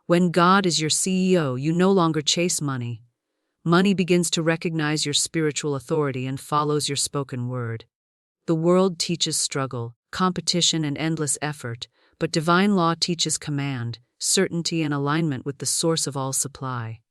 When God is your CEO, you no longer chase money. Money begins to recognize your spiritual authority and follows your spoken word. The world teaches struggle, competition, and endless effort, but divine law teaches command, certainty, and alignment with the source of all supply.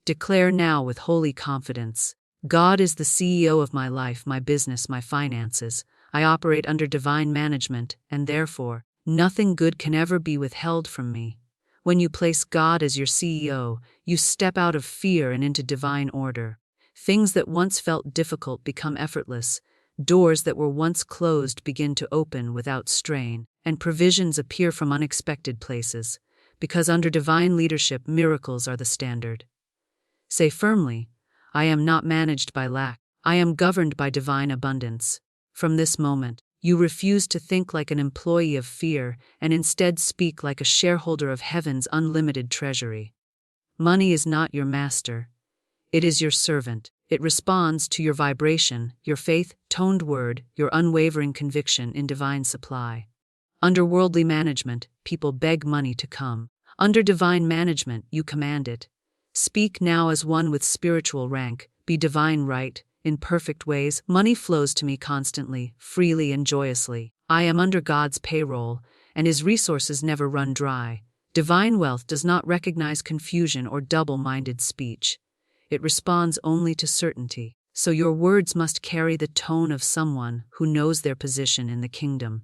Declare now with holy confidence, God is the CEO of my life, my business, my finances. I operate under divine management, and therefore, nothing good can ever be withheld from me. When you place God as your CEO, you step out of fear and into divine order. Things that once felt difficult become effortless. Doors that were once closed begin to open without strain, and provisions appear from unexpected places. Because under divine leadership, miracles are the standard. Say firmly, I am not managed by lack. I am governed by divine abundance. From this moment, you refuse to think like an employee of fear and instead speak like a shareholder of heaven's unlimited treasury. Money is not your master. It is your servant. It responds to your vibration, your faith-toned word, your unwavering conviction in divine supply. Under worldly management, people beg money to come. Under divine management, you command it. Speak now as one with spiritual rank, be divine right. In perfect ways, money flows to me constantly, freely and joyously. I am under God's payroll, and His resources never run dry. Divine wealth does not recognize confusion or double-minded speech. It responds only to certainty. So your words must carry the tone of someone who knows their position in the kingdom.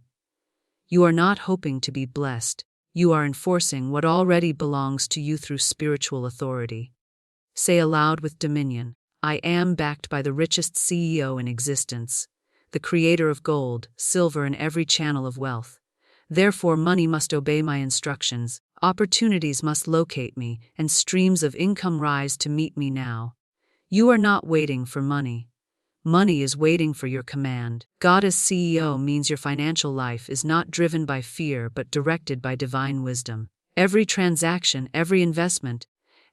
You are not hoping to be blessed. You are enforcing what already belongs to you through spiritual authority. Say aloud with dominion, I am backed by the richest CEO in existence, the creator of gold, silver, and every channel of wealth. Therefore, money must obey my instructions, opportunities must locate me, and streams of income rise to meet me now. You are not waiting for money. Money is waiting for your command. God as CEO means your financial life is not driven by fear but directed by divine wisdom. Every transaction, every investment,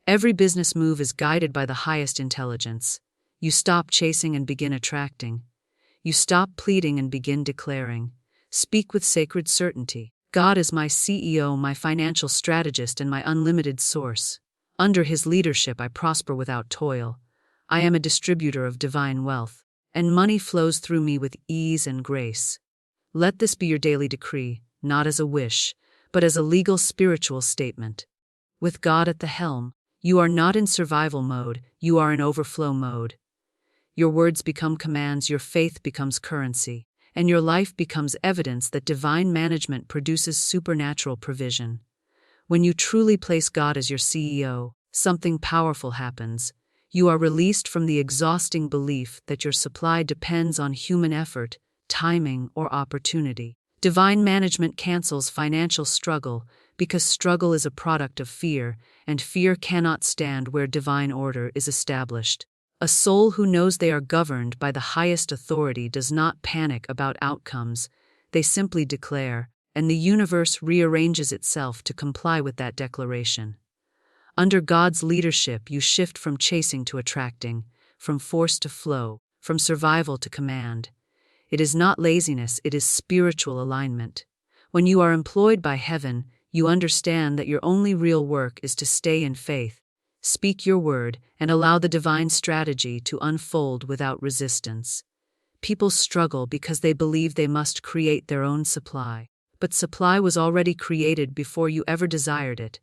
every business move is guided by the highest intelligence. You stop chasing and begin attracting. You stop pleading and begin declaring. Speak with sacred certainty. God is my CEO, my financial strategist, and my unlimited source. Under His leadership, I prosper without toil. I am a distributor of divine wealth, and money flows through me with ease and grace. Let this be your daily decree, not as a wish, but as a legal spiritual statement. With God at the helm, you are not in survival mode, you are in overflow mode. Your words become commands, your faith becomes currency, and your life becomes evidence that divine management produces supernatural provision. When you truly place God as your CEO, something powerful happens. You are released from the exhausting belief that your supply depends on human effort, timing, or opportunity. Divine management cancels financial struggle because struggle is a product of fear, and fear cannot stand where divine order is established. A soul who knows they are governed by the highest authority does not panic about outcomes. They simply declare, and the universe rearranges itself to comply with that declaration. Under God's leadership, you shift from chasing to attracting, from force to flow, from survival to command. It is not laziness, it is spiritual alignment. When you are employed by heaven, you understand that your only real work is to stay in faith, speak your word, and allow the divine strategy to unfold without resistance. People struggle because they believe they must create their own supply, but supply was already created before you ever desired it.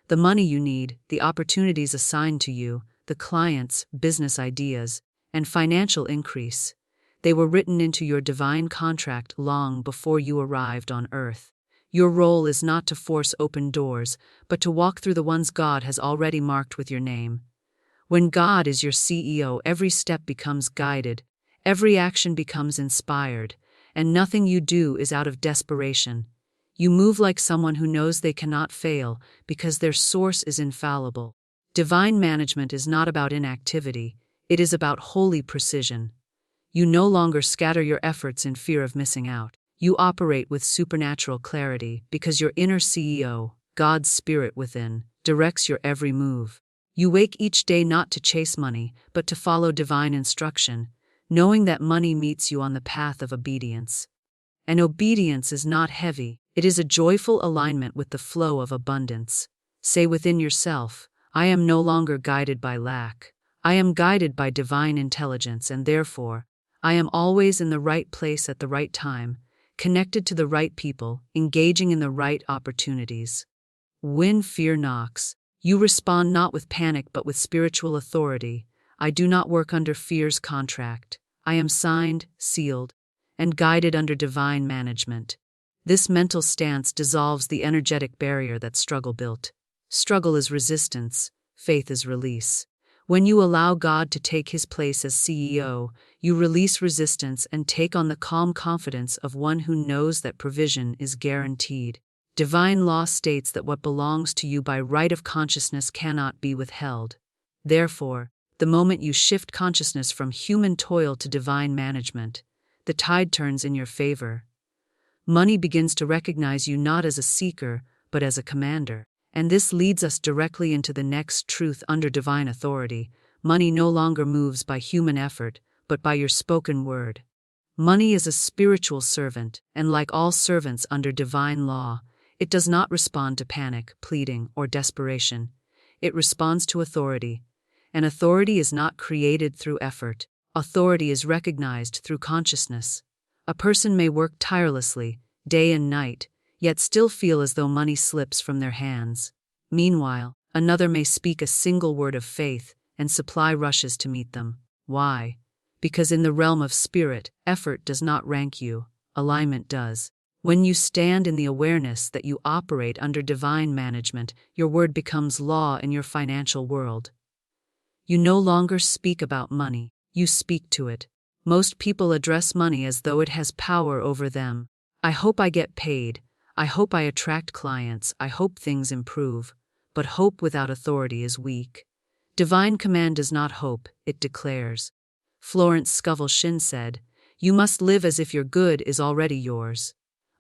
The money you need, the opportunities assigned to you, the clients, business ideas, and financial increase, they were written into your divine contract long before you arrived on earth. Your role is not to force open doors, but to walk through the ones God has already marked with your name. When God is your CEO, every step becomes guided, every action becomes inspired, and nothing you do is out of desperation. You move like someone who knows they cannot fail because their source is infallible. Divine management is not about inactivity, it is about holy precision. You no longer scatter your efforts in fear of missing out. You operate with supernatural clarity because your inner CEO, God's Spirit within, directs your every move. You wake each day not to chase money, but to follow divine instruction, knowing that money meets you on the path of obedience. And obedience is not heavy, it is a joyful alignment with the flow of abundance. Say within yourself, I am no longer guided by lack. I am guided by divine intelligence, and therefore, I am always in the right place at the right time, connected to the right people, engaging in the right opportunities. When fear knocks, you respond not with panic but with spiritual authority. I do not work under fear's contract. I am signed, sealed, and guided under divine management. This mental stance dissolves the energetic barrier that struggle built. Struggle is resistance, faith is release. When you allow God to take his place as CEO, you release resistance and take on the calm confidence of one who knows that provision is guaranteed. Divine law states that what belongs to you by right of consciousness cannot be withheld. Therefore, the moment you shift consciousness from human toil to divine management, the tide turns in your favor. Money begins to recognize you not as a seeker, but as a commander. And this leads us directly into the next truth under divine authority. Money no longer moves by human effort, but by your spoken word. Money is a spiritual servant, and like all servants under divine law, it does not respond to panic, pleading, or desperation. It responds to authority. And authority is not created through effort. Authority is recognized through consciousness. A person may work tirelessly, day and night, yet still feel as though money slips from their hands. Meanwhile, another may speak a single word of faith, and supply rushes to meet them. Why? Because in the realm of spirit, effort does not rank you, alignment does. When you stand in the awareness that you operate under divine management, your word becomes law in your financial world. You no longer speak about money, you speak to it. Most people address money as though it has power over them. I hope I get paid. I hope I attract clients. I hope things improve. But hope without authority is weak. Divine command does not hope, it declares. Florence Scovel Shinn said, "You must live as if your good is already yours."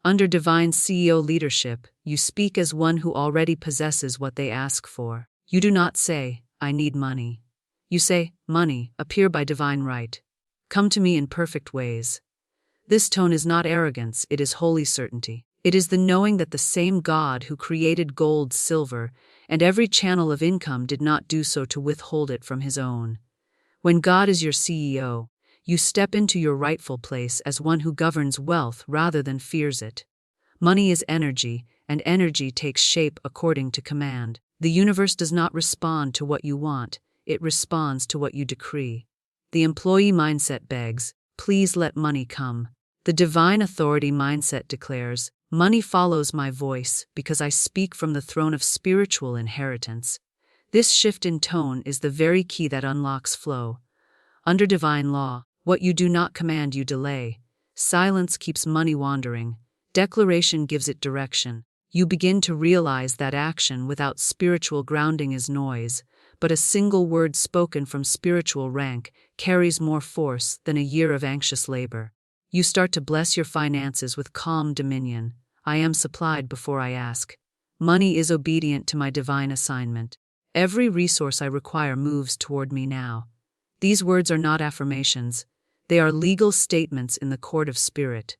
Under divine CEO leadership, you speak as one who already possesses what they ask for. You do not say, "I need money." You say, "Money, appear by divine right. Come to me in perfect ways." This tone is not arrogance, it is holy certainty. It is the knowing that the same God who created gold, silver, and every channel of income did not do so to withhold it from his own. When God is your CEO, you step into your rightful place as one who governs wealth rather than fears it. Money is energy, and energy takes shape according to command. The universe does not respond to what you want, it responds to what you decree. The employee mindset begs, "Please let money come." The divine authority mindset declares, "Money follows my voice because I speak from the throne of spiritual inheritance." This shift in tone is the very key that unlocks flow. Under divine law, what you do not command you delay. Silence keeps money wandering. Declaration gives it direction. You begin to realize that action without spiritual grounding is noise, but a single word spoken from spiritual rank carries more force than a year of anxious labor. You start to bless your finances with calm dominion. I am supplied before I ask. Money is obedient to my divine assignment. Every resource I require moves toward me now. These words are not affirmations. They are legal statements in the court of spirit.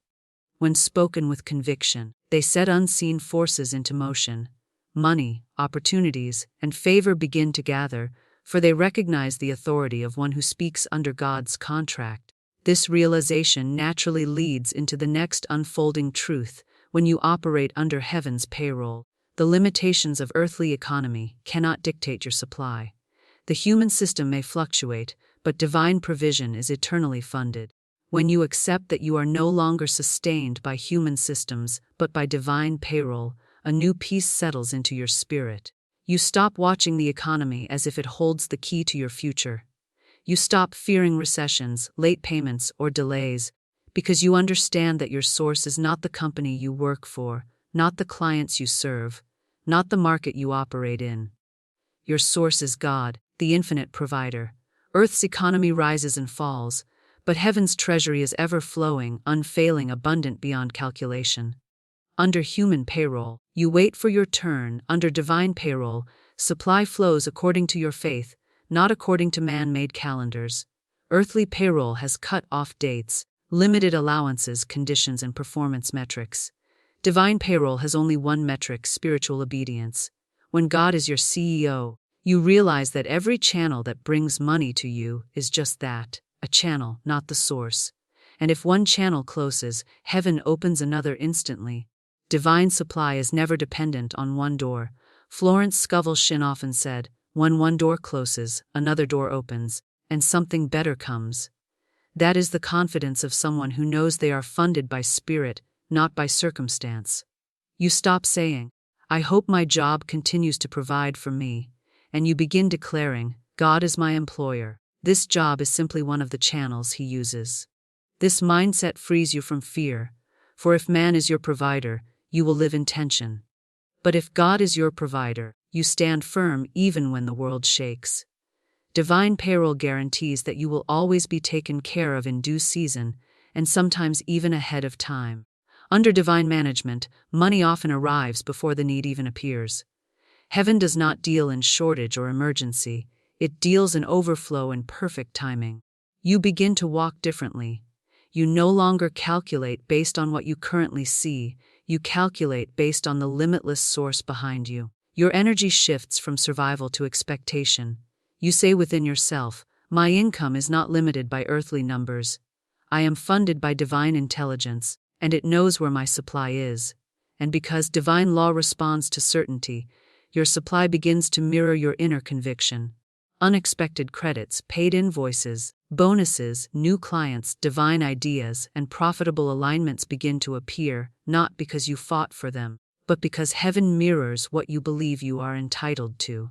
When spoken with conviction, they set unseen forces into motion. Money, opportunities, and favor begin to gather, for they recognize the authority of one who speaks under God's contract. This realization naturally leads into the next unfolding truth. When you operate under heaven's payroll, the limitations of earthly economy cannot dictate your supply. The human system may fluctuate, but divine provision is eternally funded. When you accept that you are no longer sustained by human systems, but by divine payroll, a new peace settles into your spirit. You stop watching the economy as if it holds the key to your future. You stop fearing recessions, late payments, or delays, because you understand that your source is not the company you work for, not the clients you serve, not the market you operate in. Your source is God, the infinite provider. Earth's economy rises and falls, but heaven's treasury is ever flowing, unfailing, abundant beyond calculation. Under human payroll, you wait for your turn. Under divine payroll, supply flows according to your faith, not according to man-made calendars. Earthly payroll has cut-off dates, limited allowances, conditions, and performance metrics. Divine payroll has only one metric: spiritual obedience. When God is your CEO, you realize that every channel that brings money to you is just that, a channel, not the source. And if one channel closes, heaven opens another instantly. Divine supply is never dependent on one door. Florence Scovel Shinn often said, when one door closes, another door opens, and something better comes. That is the confidence of someone who knows they are funded by spirit, not by circumstance. You stop saying, I hope my job continues to provide for me, and you begin declaring, God is my employer. This job is simply one of the channels He uses. This mindset frees you from fear, for if man is your provider, you will live in tension. But if God is your provider, you stand firm even when the world shakes. Divine Payroll guarantees that you will always be taken care of in due season, and sometimes even ahead of time. Under divine management, money often arrives before the need even appears. Heaven does not deal in shortage or emergency, it deals in overflow and perfect timing. You begin to walk differently. You no longer calculate based on what you currently see, you calculate based on the limitless source behind you. Your energy shifts from survival to expectation. You say within yourself, my income is not limited by earthly numbers. I am funded by divine intelligence, and it knows where my supply is. And because divine law responds to certainty, your supply begins to mirror your inner conviction. Unexpected credits, paid invoices, bonuses, new clients, divine ideas, and profitable alignments begin to appear, not because you fought for them, but because heaven mirrors what you believe you are entitled to.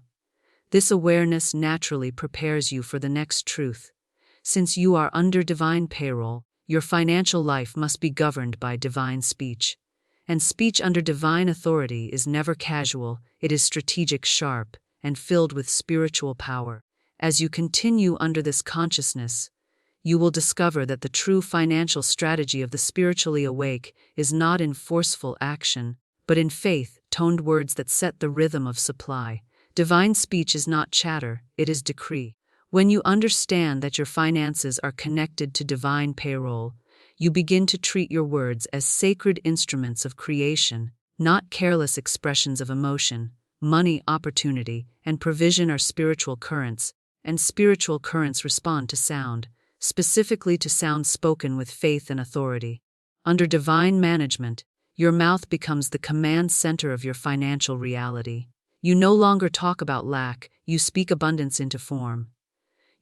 This awareness naturally prepares you for the next truth. Since you are under divine payroll, your financial life must be governed by divine speech. And speech under divine authority is never casual, it is strategic, sharp, and filled with spiritual power. As you continue under this consciousness, you will discover that the true financial strategy of the spiritually awake is not in forceful action, but in faith, toned words that set the rhythm of supply. Divine speech is not chatter, it is decree. When you understand that your finances are connected to divine payroll, you begin to treat your words as sacred instruments of creation, not careless expressions of emotion. Money, opportunity, and provision are spiritual currents, and spiritual currents respond to sound, specifically to sound spoken with faith and authority. Under divine management, your mouth becomes the command center of your financial reality. You no longer talk about lack, you speak abundance into form.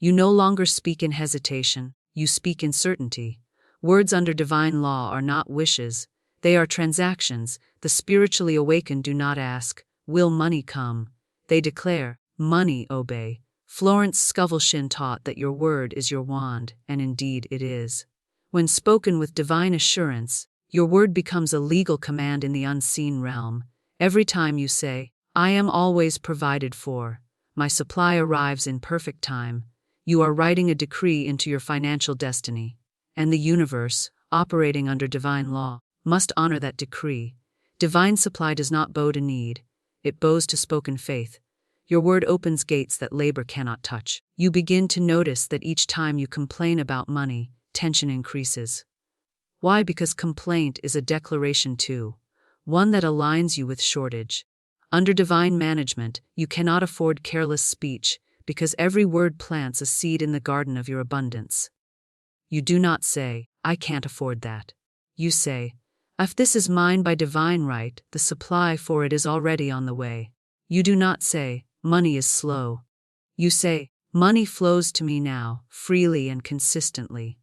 You no longer speak in hesitation, you speak in certainty. Words under divine law are not wishes, they are transactions. The spiritually awakened do not ask, will money come? They declare, money obey. Florence Scovel Shinn taught that your word is your wand, and indeed it is. When spoken with divine assurance, your word becomes a legal command in the unseen realm. Every time you say, I am always provided for, my supply arrives in perfect time, you are writing a decree into your financial destiny. And the universe, operating under divine law, must honor that decree. Divine supply does not bow to need, it bows to spoken faith. Your word opens gates that labor cannot touch. You begin to notice that each time you complain about money, tension increases. Why? Because complaint is a declaration too, one that aligns you with shortage. Under divine management, you cannot afford careless speech, because every word plants a seed in the garden of your abundance. You do not say, I can't afford that. You say, if this is mine by divine right, the supply for it is already on the way. You do not say, money is slow. You say, money flows to me now, freely and consistently.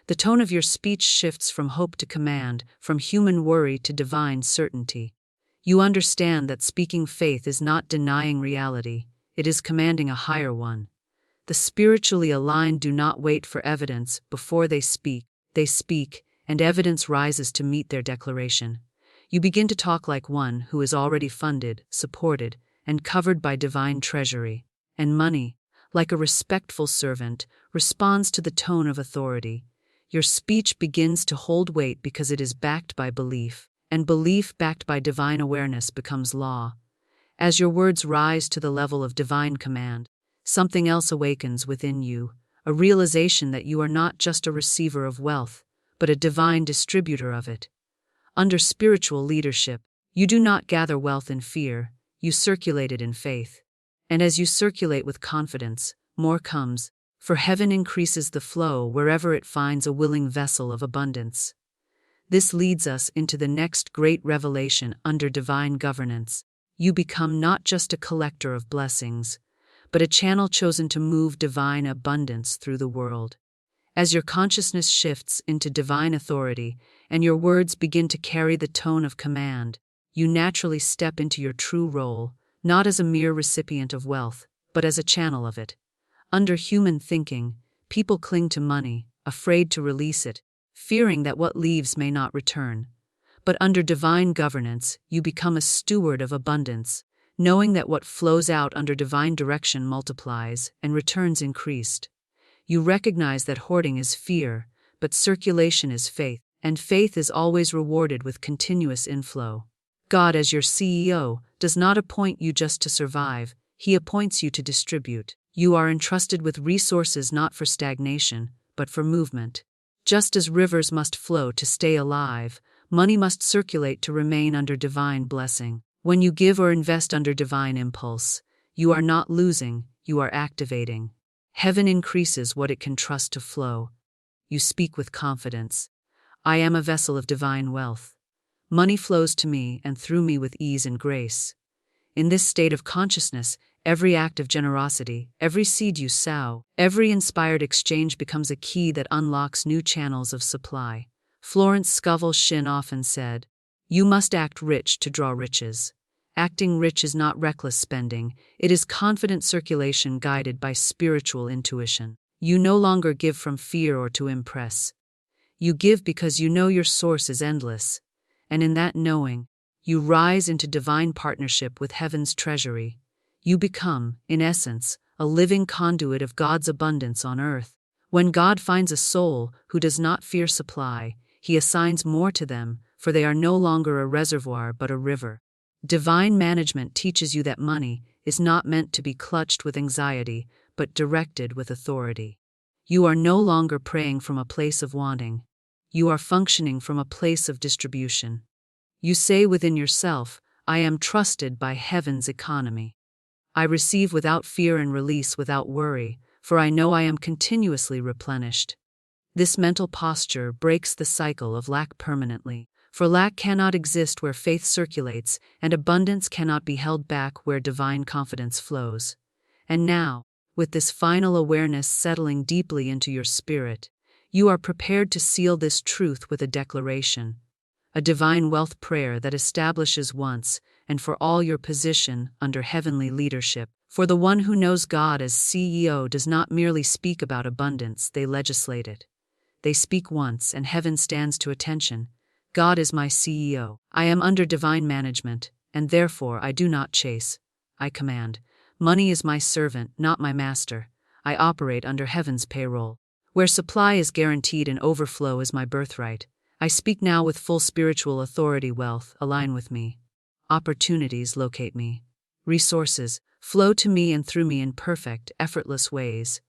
The tone of your speech shifts from hope to command, from human worry to divine certainty. You understand that speaking faith is not denying reality, it is commanding a higher one. The spiritually aligned do not wait for evidence before they speak, and evidence rises to meet their declaration. You begin to talk like one who is already funded, supported, and covered by divine treasury. And money, like a respectful servant, responds to the tone of authority. Your speech begins to hold weight because it is backed by belief, and belief backed by divine awareness becomes law. As your words rise to the level of divine command, something else awakens within you, a realization that you are not just a receiver of wealth, but a divine distributor of it. Under spiritual leadership, you do not gather wealth in fear, You circulate it in faith. And as you circulate with confidence, more comes, for heaven increases the flow wherever it finds a willing vessel of abundance. This leads us into the next great revelation under divine governance. You become not just a collector of blessings, but a channel chosen to move divine abundance through the world. As your consciousness shifts into divine authority and your words begin to carry the tone of command, you naturally step into your true role, not as a mere recipient of wealth, but as a channel of it. Under human thinking, people cling to money, afraid to release it, fearing that what leaves may not return. But under divine governance, you become a steward of abundance, knowing that what flows out under divine direction multiplies and returns increased. You recognize that hoarding is fear, but circulation is faith, and faith is always rewarded with continuous inflow. God, as your CEO, does not appoint you just to survive, He appoints you to distribute. You are entrusted with resources not for stagnation, but for movement. Just as rivers must flow to stay alive, money must circulate to remain under divine blessing. When you give or invest under divine impulse, you are not losing, you are activating. Heaven increases what it can trust to flow. You speak with confidence. I am a vessel of divine wealth. Money flows to me and through me with ease and grace. In this state of consciousness, every act of generosity, every seed you sow, every inspired exchange becomes a key that unlocks new channels of supply. Florence Scovel Shinn often said, "You must act rich to draw riches." Acting rich is not reckless spending, it is confident circulation guided by spiritual intuition. You no longer give from fear or to impress. You give because you know your source is endless, and in that knowing, you rise into divine partnership with heaven's treasury. You become, in essence, a living conduit of God's abundance on earth. When God finds a soul who does not fear supply, He assigns more to them, for they are no longer a reservoir but a river. Divine management teaches you that money is not meant to be clutched with anxiety, but directed with authority. You are no longer praying from a place of wanting. You are functioning from a place of distribution. You say within yourself, I am trusted by heaven's economy. I receive without fear and release without worry, for I know I am continuously replenished. This mental posture breaks the cycle of lack permanently, for lack cannot exist where faith circulates, and abundance cannot be held back where divine confidence flows. And now, with this final awareness settling deeply into your spirit, you are prepared to seal this truth with a declaration, a divine wealth prayer that establishes once and for all your position under heavenly leadership. For the one who knows God as CEO does not merely speak about abundance, they legislate it. They speak once and heaven stands to attention. God is my CEO. I am under divine management, and therefore I do not chase. I command. Money is my servant, not my master. I operate under heaven's payroll. Where supply is guaranteed and overflow is my birthright. I speak now with full spiritual authority. Wealth, align with me. Opportunities, locate me. Resources, flow to me and through me in perfect, effortless ways.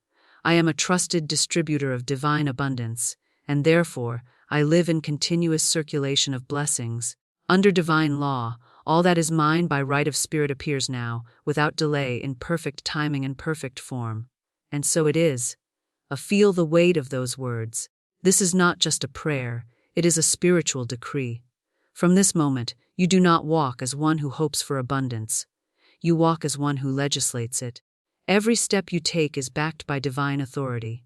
I am a trusted distributor of divine abundance, and therefore, I live in continuous circulation of blessings. Under divine law, all that is mine by right of spirit appears now, without delay, in perfect timing and perfect form. And so it is. Feel the weight of those words. This is not just a prayer, it is a spiritual decree. From this moment, you do not walk as one who hopes for abundance. You walk as one who legislates it. Every step you take is backed by divine authority.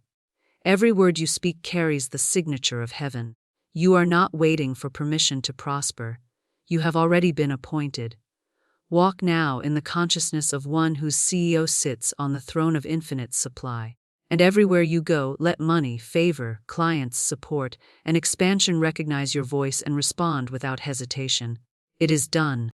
Every word you speak carries the signature of heaven. You are not waiting for permission to prosper. You have already been appointed. Walk now in the consciousness of one whose CEO sits on the throne of infinite supply. And everywhere you go, let money, favor, clients, support, and expansion recognize your voice and respond without hesitation. It is done.